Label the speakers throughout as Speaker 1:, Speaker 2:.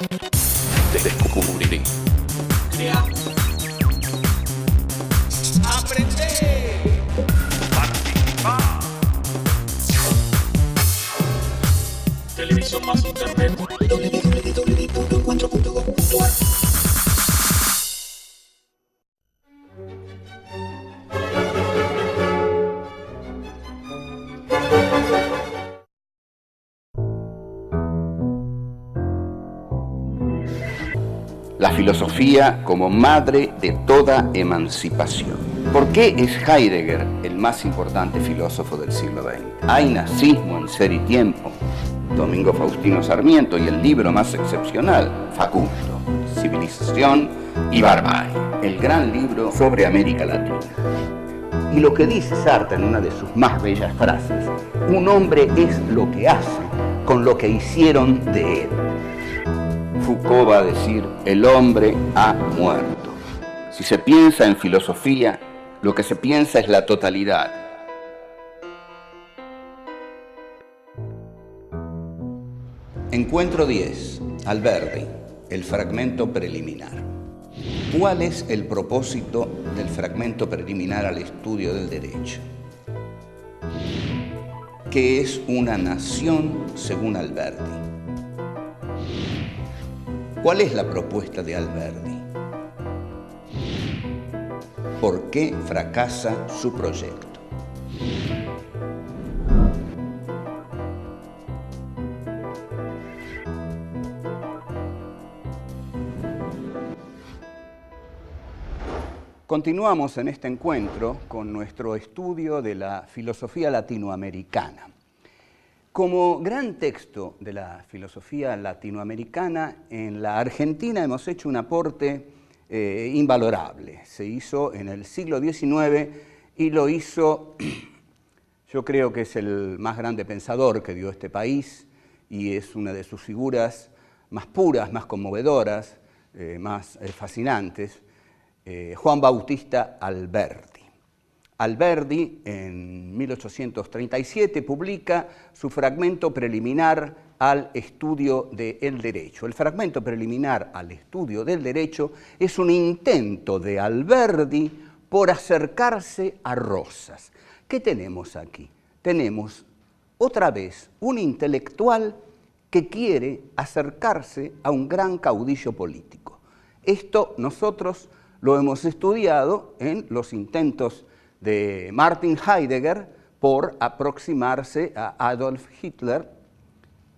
Speaker 1: Descubrí.
Speaker 2: Crea. Aprender.
Speaker 1: Participar. Televisión más internet. www.encuentro.gov.ar. La filosofía como madre de toda emancipación. ¿Por qué es Heidegger el más importante filósofo del siglo XX? Hay nazismo en Ser y Tiempo, Domingo Faustino Sarmiento, y el libro más excepcional, Facundo, Civilización y Barbarie, el gran libro sobre América Latina. Y lo que dice Sartre en una de sus más bellas frases: un hombre es lo que hace con lo que hicieron de él. Foucault va a decir: el hombre ha muerto. Si se piensa en filosofía, lo que se piensa es la totalidad. Encuentro 10. Alberdi, el fragmento preliminar. ¿Cuál es el propósito del fragmento preliminar al estudio del derecho? ¿Qué es una nación según Alberdi? ¿Cuál es la propuesta de Alberdi? ¿Por qué fracasa su proyecto? Continuamos en este encuentro con nuestro estudio de la filosofía latinoamericana. Como gran texto de la filosofía latinoamericana, en la Argentina hemos hecho un aporte invalorable. Se hizo en el siglo XIX y lo hizo, yo creo que es el más grande pensador que dio este país y es una de sus figuras más puras, más conmovedoras, más fascinantes, Juan Bautista Alberdi. Alberdi, en 1837, publica su fragmento preliminar al estudio del derecho. El fragmento preliminar al estudio del derecho es un intento de Alberdi por acercarse a Rosas. ¿Qué tenemos aquí? Tenemos otra vez un intelectual que quiere acercarse a un gran caudillo político. Esto nosotros lo hemos estudiado en los intentos de Martin Heidegger por aproximarse a Adolf Hitler,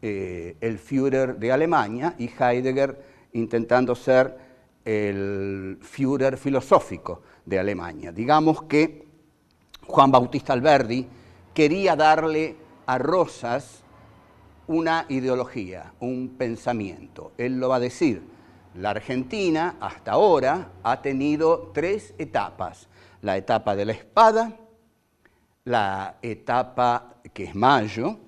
Speaker 1: el Führer de Alemania, y Heidegger intentando ser el Führer filosófico de Alemania. Digamos que Juan Bautista Alberdi quería darle a Rosas una ideología, un pensamiento. Él lo va a decir. La Argentina hasta ahora ha tenido tres etapas: la etapa de la espada, la etapa que es Mayo,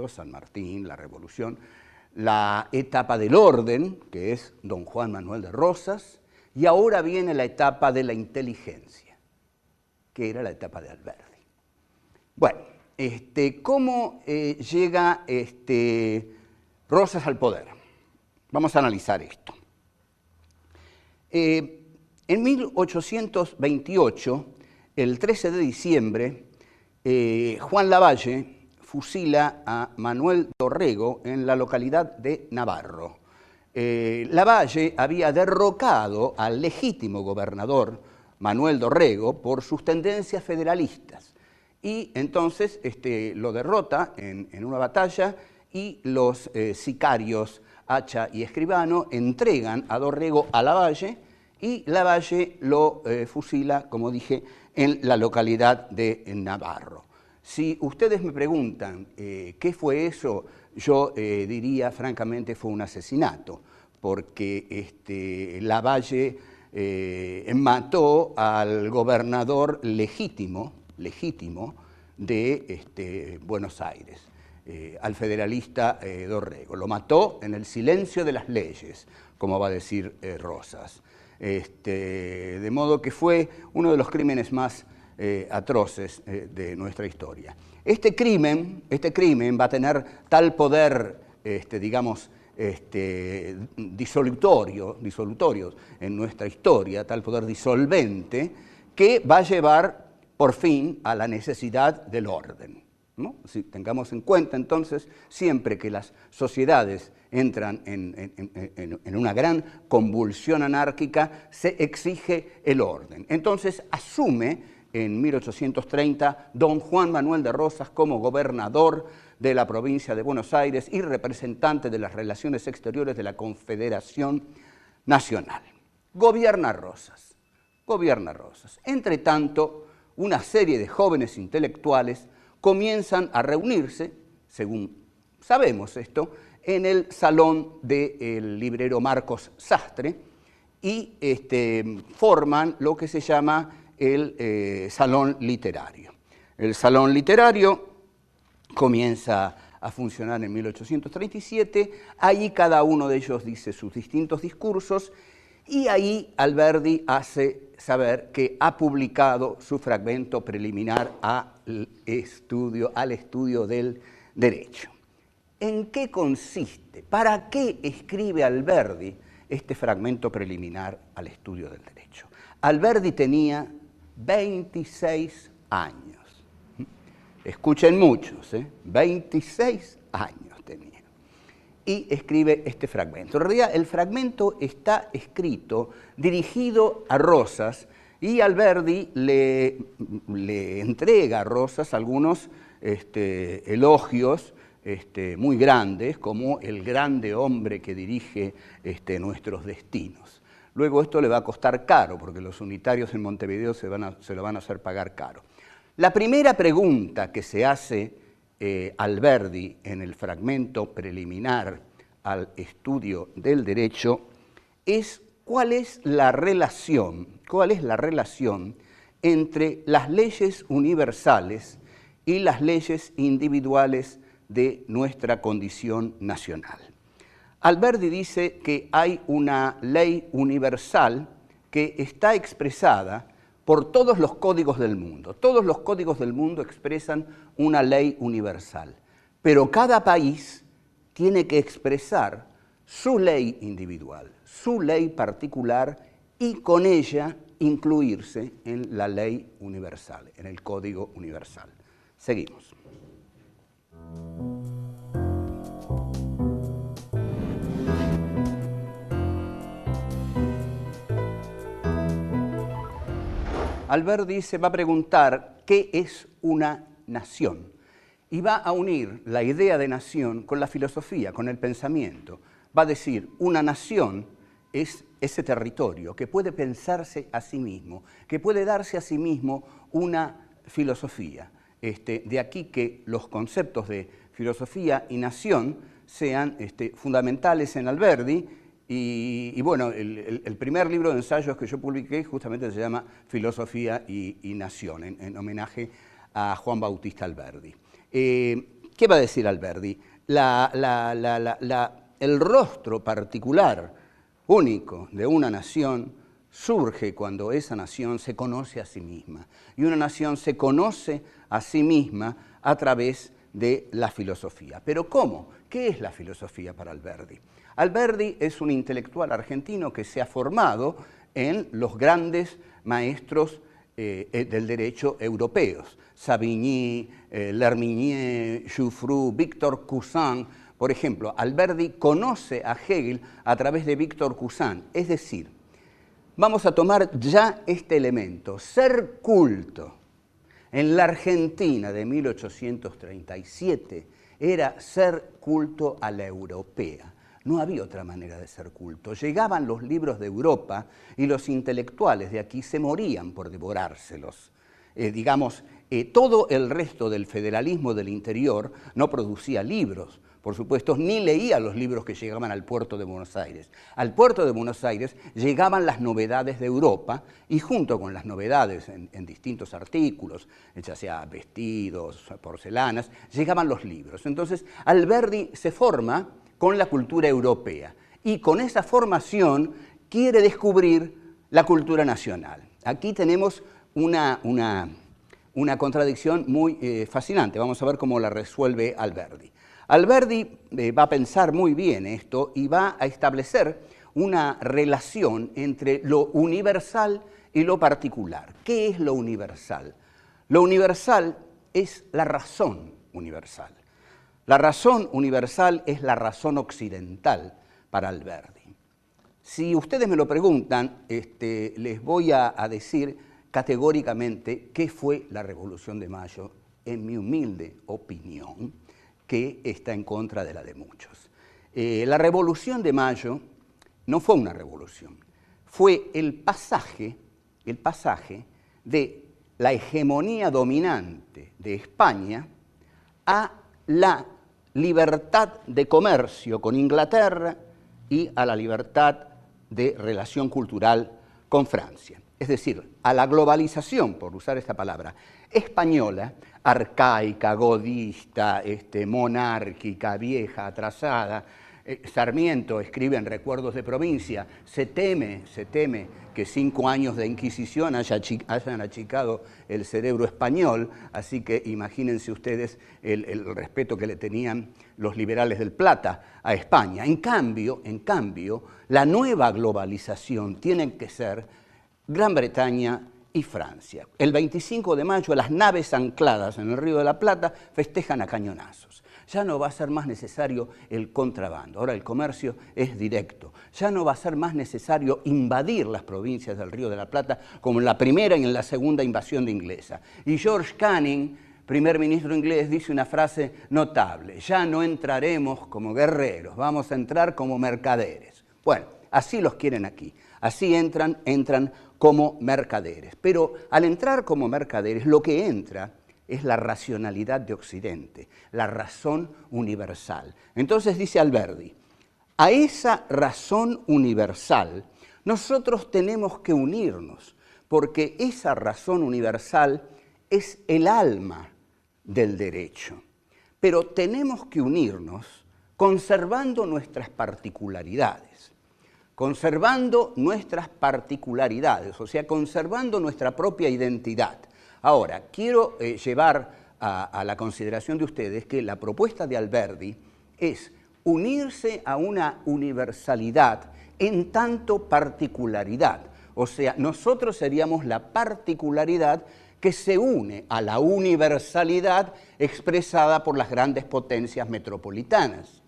Speaker 1: San Martín, la Revolución, la etapa del orden, que es don Juan Manuel de Rosas, y ahora viene la etapa de la inteligencia, que era la etapa de Alberdi. Bueno, ¿cómo llega Rosas al poder? Vamos a analizar esto. En 1828, el 13 de diciembre, Juan Lavalle fusila a Manuel Dorrego en la localidad de Navarro. Lavalle había derrocado al legítimo gobernador Manuel Dorrego por sus tendencias federalistas y entonces lo derrota en una batalla y los sicarios Hacha y Escribano entregan a Dorrego a Lavalle y Lavalle lo fusila, como dije, en la localidad de Navarro. Si ustedes me preguntan qué fue eso, yo diría francamente fue un asesinato, porque Lavalle mató al gobernador legítimo de Buenos Aires. Al federalista Dorrego. Lo mató en el silencio de las leyes, como va a decir Rosas. De modo que fue uno de los crímenes más atroces de nuestra historia. Este crimen va a tener tal poder, digamos, disolutorios en nuestra historia, tal poder disolvente, que va a llevar por fin a la necesidad del orden, ¿no? Si tengamos en cuenta entonces siempre que las sociedades entran en una gran convulsión anárquica, se exige el orden. Entonces asume en 1830 don Juan Manuel de Rosas como gobernador de la provincia de Buenos Aires y representante de las relaciones exteriores de la Confederación Nacional. Gobierna Rosas. Entre tanto, una serie de jóvenes intelectuales comienzan a reunirse, según sabemos esto, en el salón del librero Marcos Sastre y forman lo que se llama el salón literario. El salón literario comienza a funcionar en 1837, ahí cada uno de ellos dice sus distintos discursos y ahí Alberdi hace saber que ha publicado su fragmento preliminar al estudio del derecho. ¿En qué consiste? ¿Para qué escribe Alberdi este fragmento preliminar al estudio del derecho? Alberdi tenía 26 años. Escuchen muchos, 26 años tenía. Y escribe este fragmento. En realidad, el fragmento está escrito, dirigido a Rosas, y Alberdi le entrega a Rosas algunos elogios muy grandes, como el grande hombre que dirige nuestros destinos. Luego esto le va a costar caro, porque los unitarios en Montevideo se lo van a hacer pagar caro. La primera pregunta que se hace Alberdi en el fragmento preliminar al estudio del derecho es cuál es la relación entre las leyes universales y las leyes individuales de nuestra condición nacional. Alberdi dice que hay una ley universal que está expresada por todos los códigos del mundo. Todos los códigos del mundo expresan una ley universal, pero cada país tiene que expresar su ley individual, su ley particular y con ella incluirse en la ley universal, en el código universal. Seguimos. Alberdi se va a preguntar qué es una nación y va a unir la idea de nación con la filosofía, con el pensamiento. Va a decir, una nación es ese territorio que puede pensarse a sí mismo, que puede darse a sí mismo una filosofía. De aquí que los conceptos de filosofía y nación sean fundamentales en Alberdi. Y bueno, el primer libro de ensayos que yo publiqué justamente se llama Filosofía y Nación, en homenaje a Juan Bautista Alberdi. ¿Qué va a decir Alberdi? El rostro particular, único de una nación surge cuando esa nación se conoce a sí misma. Y una nación se conoce a sí misma a través de la filosofía. ¿Pero cómo? ¿Qué es la filosofía para Alberdi? Alberdi es un intelectual argentino que se ha formado en los grandes maestros del derecho europeos, Savigny, L'Herminier, Jouffroy, Victor Cousin. Por ejemplo, Alberdi conoce a Hegel a través de Victor Cousin. Es decir, vamos a tomar ya este elemento, ser culto. En la Argentina de 1837 era ser culto a la europea. No había otra manera de ser culto. Llegaban los libros de Europa y los intelectuales de aquí se morían por devorárselos. Todo el resto del federalismo del interior no producía libros, por supuesto, ni leía los libros que llegaban al puerto de Buenos Aires. Al puerto de Buenos Aires llegaban las novedades de Europa y junto con las novedades en distintos artículos, ya sea vestidos, porcelanas, llegaban los libros. Entonces, Alberdi se forma con la cultura europea y con esa formación quiere descubrir la cultura nacional. Aquí tenemos una contradicción muy fascinante. Vamos a ver cómo la resuelve Alberdi. Alberdi va a pensar muy bien esto y va a establecer una relación entre lo universal y lo particular. ¿Qué es lo universal? Lo universal es la razón universal. La razón universal es la razón occidental para Alberdi. Si ustedes me lo preguntan, les voy a decir categóricamente qué fue la Revolución de Mayo, en mi humilde opinión, que está en contra de la de muchos. La Revolución de Mayo no fue una revolución, fue el pasaje de la hegemonía dominante de España a la libertad de comercio con Inglaterra y a la libertad de relación cultural con Francia. Es decir, a la globalización, por usar esta palabra, española, arcaica, godista, monárquica, vieja, atrasada. Sarmiento escribe en Recuerdos de Provincia, se teme que 5 años de Inquisición hayan achicado el cerebro español, así que imagínense ustedes el respeto que le tenían los liberales del Plata a España. En cambio, la nueva globalización tiene que ser Gran Bretaña y Francia. El 25 de mayo las naves ancladas en el Río de la Plata festejan a cañonazos. Ya no va a ser más necesario el contrabando, ahora el comercio es directo. Ya no va a ser más necesario invadir las provincias del Río de la Plata como en la primera y en la segunda invasión de inglesa. Y George Canning, primer ministro inglés, dice una frase notable: ya no entraremos como guerreros, vamos a entrar como mercaderes. Bueno, así los quieren aquí, así entran como mercaderes. Pero al entrar como mercaderes, lo que entra es la racionalidad de Occidente, la razón universal. Entonces dice Alberdi, a esa razón universal nosotros tenemos que unirnos, porque esa razón universal es el alma del derecho. Pero tenemos que unirnos conservando nuestras particularidades. O sea, conservando nuestra propia identidad. Ahora, quiero llevar a la consideración de ustedes que la propuesta de Alberdi es unirse a una universalidad en tanto particularidad. O sea, nosotros seríamos la particularidad que se une a la universalidad expresada por las grandes potencias metropolitanas.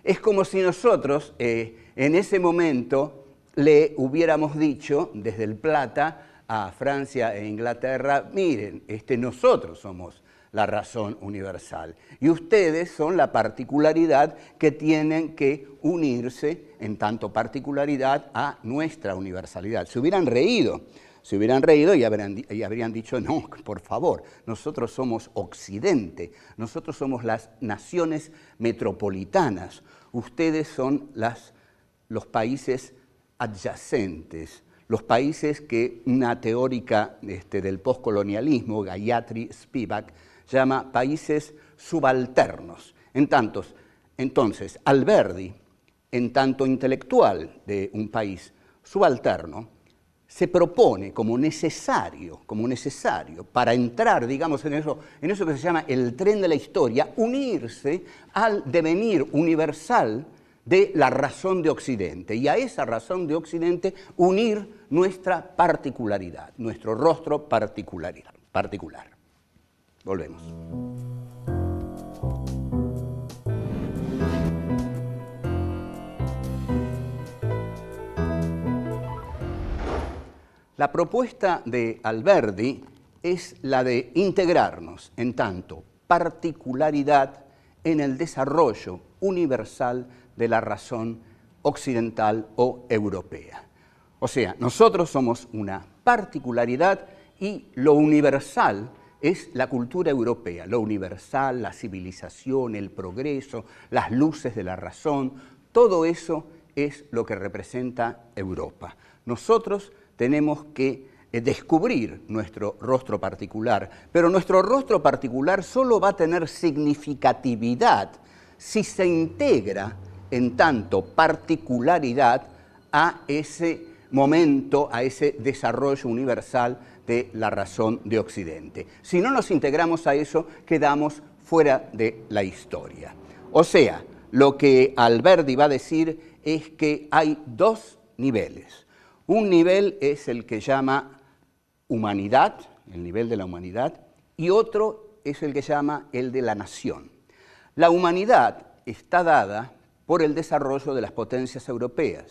Speaker 1: Es como si nosotros en ese momento le hubiéramos dicho desde el Plata a Francia e Inglaterra, miren, nosotros somos la razón universal y ustedes son la particularidad que tienen que unirse en tanto particularidad a nuestra universalidad. Se hubieran reído y habrían dicho, no, por favor, nosotros somos Occidente, nosotros somos las naciones metropolitanas, ustedes son los países adyacentes, los países que una teórica del postcolonialismo, Gayatri Spivak, llama países subalternos. Entonces, Alberdi, en tanto intelectual de un país subalterno, se propone como necesario para entrar, digamos, en eso que se llama el tren de la historia, unirse al devenir universal de la razón de Occidente, y a esa razón de Occidente unir nuestra particularidad, nuestro rostro particular. Volvemos. La propuesta de Alberdi es la de integrarnos en tanto particularidad en el desarrollo universal de la razón occidental o europea. O sea, nosotros somos una particularidad y lo universal es la cultura europea, lo universal, la civilización, el progreso, las luces de la razón, todo eso es lo que representa Europa. Nosotros tenemos que descubrir nuestro rostro particular, pero nuestro rostro particular solo va a tener significatividad si se integra en tanto particularidad a ese momento, a ese desarrollo universal de la razón de Occidente. Si no nos integramos a eso, quedamos fuera de la historia. O sea, lo que Alberdi va a decir es que hay dos niveles. Un nivel es el que llama humanidad, el nivel de la humanidad, y otro es el que llama el de la nación. La humanidad está dada por el desarrollo de las potencias europeas.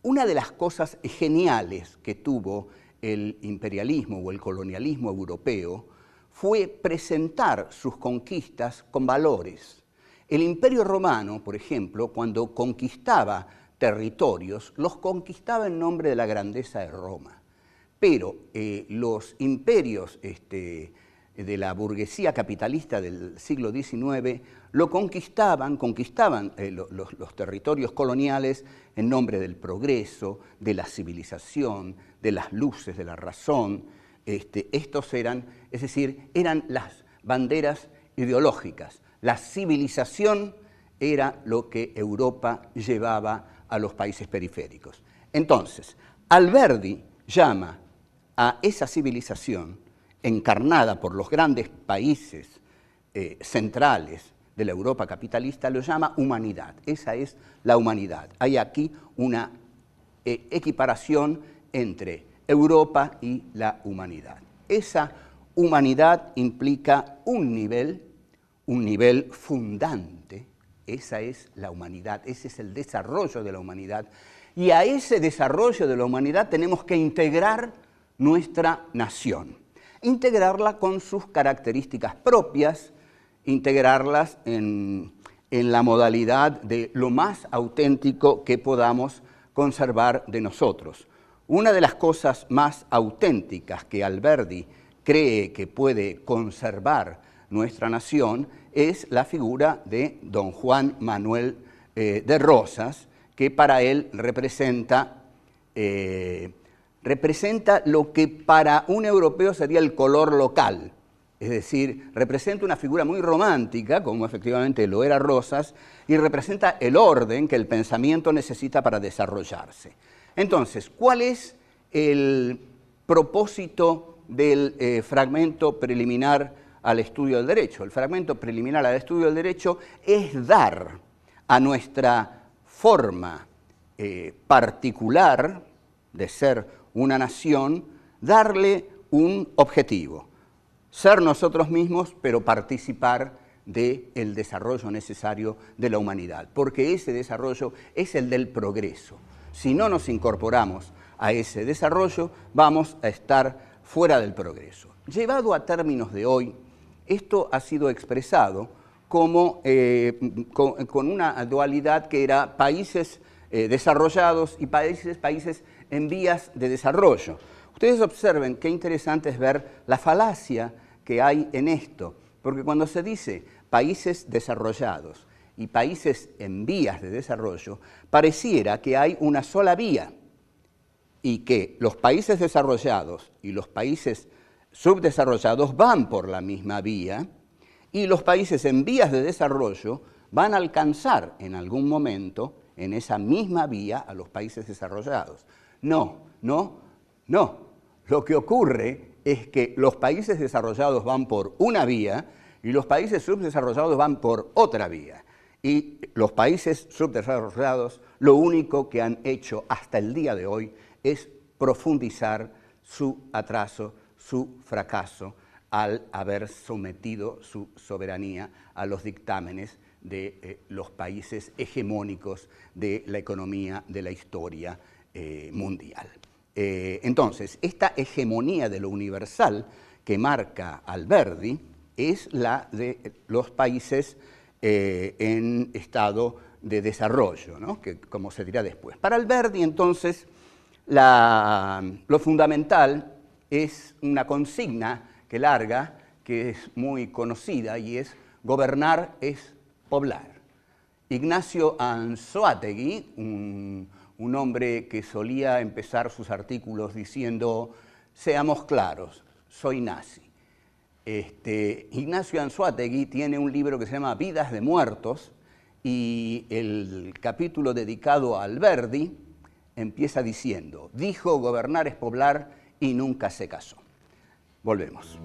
Speaker 1: Una de las cosas geniales que tuvo el imperialismo o el colonialismo europeo fue presentar sus conquistas con valores. El Imperio Romano, por ejemplo, cuando conquistaba territorios, los conquistaba en nombre de la grandeza de Roma. Pero los imperios de la burguesía capitalista del siglo XIX lo conquistaban los territorios coloniales en nombre del progreso, de la civilización, de las luces, de la razón. Estos eran las banderas ideológicas. La civilización era lo que Europa llevaba a los países periféricos. Entonces, Alberdi llama a esa civilización encarnada por los grandes países centrales de la Europa capitalista, lo llama humanidad. Esa es la humanidad. Hay aquí una equiparación entre Europa y la humanidad. Esa humanidad implica un nivel fundante. Esa es la humanidad, ese es el desarrollo de la humanidad. Y a ese desarrollo de la humanidad tenemos que integrar nuestra nación. Integrarla con sus características propias, integrarlas en la modalidad de lo más auténtico que podamos conservar de nosotros. Una de las cosas más auténticas que Alberdi cree que puede conservar nuestra nación es la figura de don Juan Manuel de Rosas, que para él representa lo que para un europeo sería el color local. Es decir, representa una figura muy romántica, como efectivamente lo era Rosas, y representa el orden que el pensamiento necesita para desarrollarse. Entonces, ¿cuál es el propósito del fragmento preliminar al estudio del derecho? El fragmento preliminar al estudio del derecho es dar a nuestra forma particular de ser una nación, darle un objetivo. Ser nosotros mismos, pero participar del desarrollo necesario de la humanidad, porque ese desarrollo es el del progreso. Si no nos incorporamos a ese desarrollo, vamos a estar fuera del progreso. Llevado a términos de hoy, esto ha sido expresado como, con una dualidad que era países desarrollados y países en vías de desarrollo. Ustedes observen qué interesante es ver la falacia que hay en esto, porque cuando se dice países desarrollados y países en vías de desarrollo, pareciera que hay una sola vía y que los países desarrollados y los países subdesarrollados van por la misma vía y los países en vías de desarrollo van a alcanzar en algún momento en esa misma vía a los países desarrollados. No. Lo que ocurre es que los países desarrollados van por una vía y los países subdesarrollados van por otra vía. Y los países subdesarrollados lo único que han hecho hasta el día de hoy es profundizar su atraso, su fracaso, al haber sometido su soberanía a los dictámenes de los países hegemónicos de la economía de la historia mundial. Entonces, esta hegemonía de lo universal que marca Alberdi es la de los países en estado de desarrollo, ¿no? Que, como se dirá después. Para Alberdi, entonces, lo fundamental es una consigna que larga, que es muy conocida, y es gobernar es poblar. Ignacio Anzoátegui, un hombre que solía empezar sus artículos diciendo, seamos claros, soy nazi. Ignacio Anzoátegui tiene un libro que se llama Vidas de Muertos, y el capítulo dedicado a Alberdi empieza diciendo, dijo gobernar es poblar y nunca se casó. Volvemos.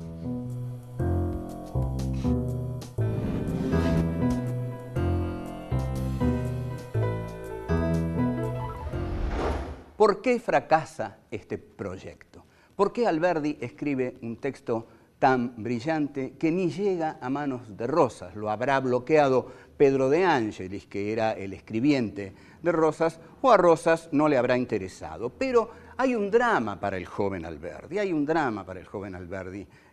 Speaker 1: ¿Por qué fracasa este proyecto? ¿Por qué Alberdi escribe un texto tan brillante que ni llega a manos de Rosas? Lo habrá bloqueado Pedro de Angelis, que era el escribiente de Rosas, o a Rosas no le habrá interesado. Pero hay un drama para el joven Alberdi,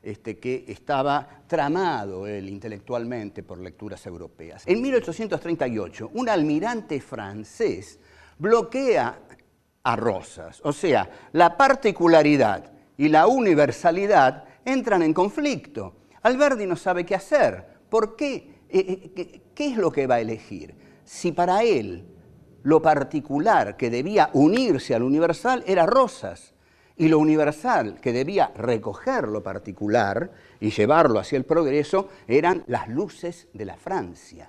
Speaker 1: que estaba tramado él intelectualmente por lecturas europeas. En 1838, un almirante francés bloquea a Rosas, o sea, la particularidad y la universalidad entran en conflicto. Alberdi no sabe qué hacer. ¿Por qué? ¿Qué es lo que va a elegir? Si para él lo particular que debía unirse al universal era Rosas, y lo universal que debía recoger lo particular y llevarlo hacia el progreso eran las luces de la Francia.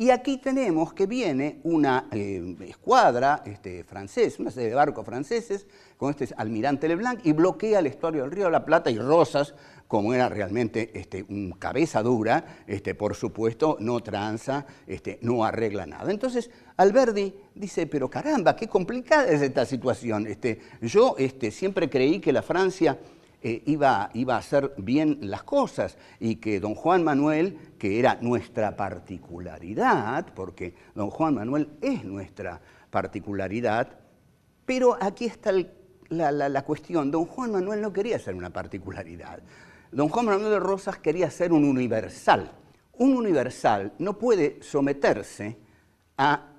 Speaker 1: Y aquí tenemos que viene una escuadra francesa, una serie de barcos franceses con este almirante Leblanc y bloquea el estuario del Río de la Plata, y Rosas, como era realmente un cabeza dura, por supuesto no tranza, no arregla nada. Entonces Alberdi dice, pero caramba, qué complicada es esta situación. Yo siempre creí que la Francia iba a hacer bien las cosas y que don Juan Manuel, que era nuestra particularidad, porque don Juan Manuel es nuestra particularidad, pero aquí está la cuestión. Don Juan Manuel no quería ser una particularidad. Don Juan Manuel de Rosas quería ser un universal. Un universal no puede someterse a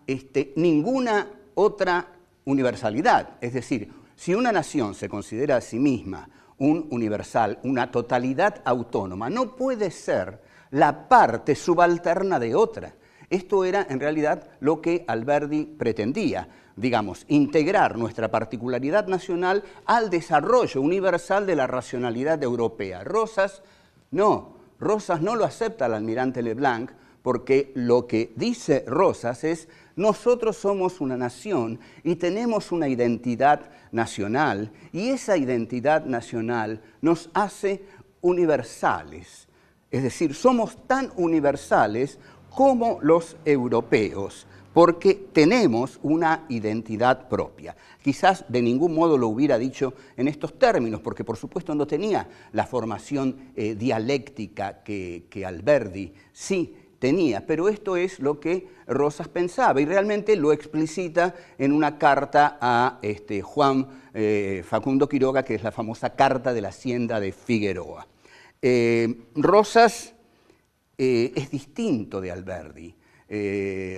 Speaker 1: ninguna otra universalidad. Es decir, si una nación se considera a sí misma un universal, una totalidad autónoma, no puede ser la parte subalterna de otra. Esto era en realidad lo que Alberdi pretendía, digamos, integrar nuestra particularidad nacional al desarrollo universal de la racionalidad europea. Rosas no lo acepta el almirante Leblanc, porque lo que dice Rosas es: nosotros somos una nación y tenemos una identidad nacional, y esa identidad nacional nos hace universales. Es decir, somos tan universales como los europeos, porque tenemos una identidad propia. Quizás de ningún modo lo hubiera dicho en estos términos, porque por supuesto no tenía la formación dialéctica que Alberdi sí tenía, pero esto es lo que Rosas pensaba, y realmente lo explicita en una carta a Juan Facundo Quiroga, que es la famosa Carta de la Hacienda de Figueroa. Rosas es distinto de Alberdi.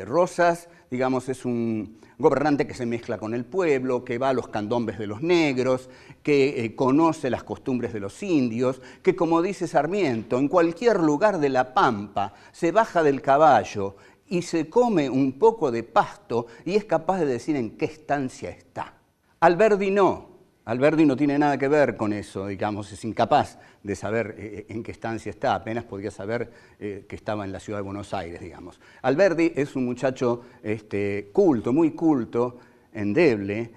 Speaker 1: Rosas, digamos, es un gobernante que se mezcla con el pueblo, que va a los candombes de los negros, que conoce las costumbres de los indios, que, como dice Sarmiento, en cualquier lugar de la pampa se baja del caballo y se come un poco de pasto y es capaz de decir en qué estancia está. Alberdi no tiene nada que ver con eso, digamos, es incapaz de saber en qué estancia está, apenas podía saber que estaba en la ciudad de Buenos Aires, digamos. Alberdi es un muchacho culto, muy culto, endeble,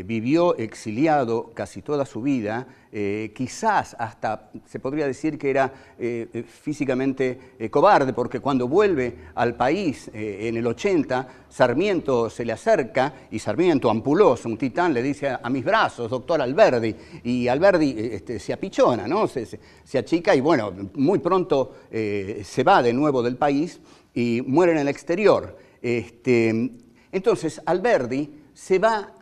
Speaker 1: vivió exiliado casi toda su vida, quizás hasta se podría decir que era físicamente cobarde, porque cuando vuelve al país en el 80, Sarmiento se le acerca y Sarmiento, ampuloso, un titán, le dice: a mis brazos, doctor Alberdi, y Alberdi se apichona, ¿no? Se achica y bueno, muy pronto se va de nuevo del país y muere en el exterior. Entonces Alberdi se va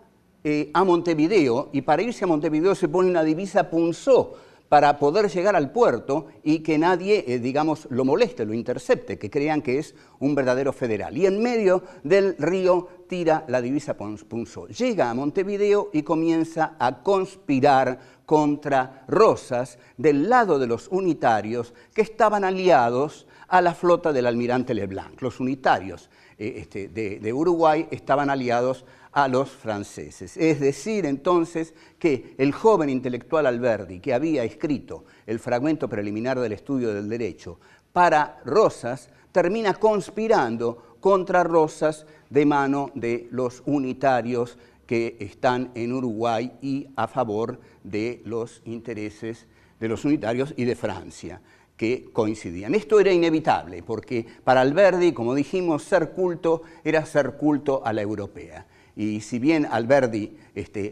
Speaker 1: a Montevideo, y para irse a Montevideo se pone una divisa punzó para poder llegar al puerto y que nadie, digamos, lo moleste, lo intercepte, que crean que es un verdadero federal. Y en medio del río tira la divisa punzó. Llega a Montevideo y comienza a conspirar contra Rosas del lado de los unitarios, que estaban aliados a la flota del almirante Leblanc. Los unitarios de Uruguay estaban aliados a los franceses. Es decir, entonces, que el joven intelectual Alberdi, que había escrito el fragmento preliminar del estudio del derecho para Rosas, termina conspirando contra Rosas de mano de los unitarios que están en Uruguay y a favor de los intereses de los unitarios y de Francia, que coincidían. Esto era inevitable, porque para Alberdi, como dijimos, ser culto era ser culto a la europea. Y si bien Alberdi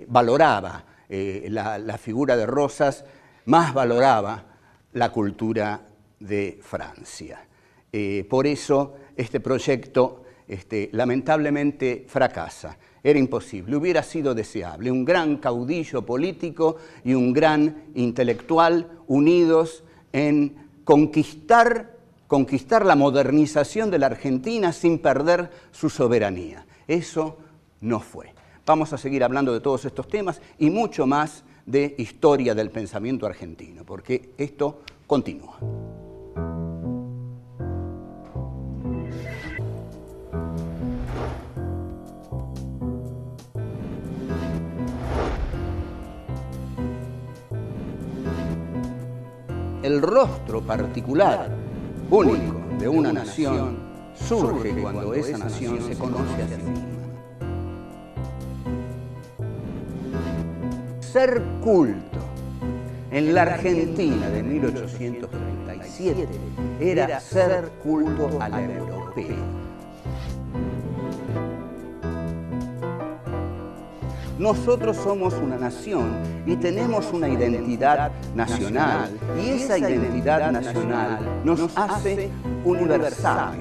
Speaker 1: valoraba la figura de Rosas, más valoraba la cultura de Francia. Por eso este proyecto lamentablemente fracasa. Era imposible, hubiera sido deseable. Un gran caudillo político y un gran intelectual unidos en conquistar la modernización de la Argentina sin perder su soberanía. Eso no fue. Vamos a seguir hablando de todos estos temas y mucho más de historia del pensamiento argentino, porque esto continúa. El rostro particular, único de una nación, surge cuando esa nación se conoce a sí misma. Ser culto en la Argentina de 1837 era ser culto a la europea. Nosotros somos una nación y tenemos una identidad nacional, y esa identidad nacional nos hace universales.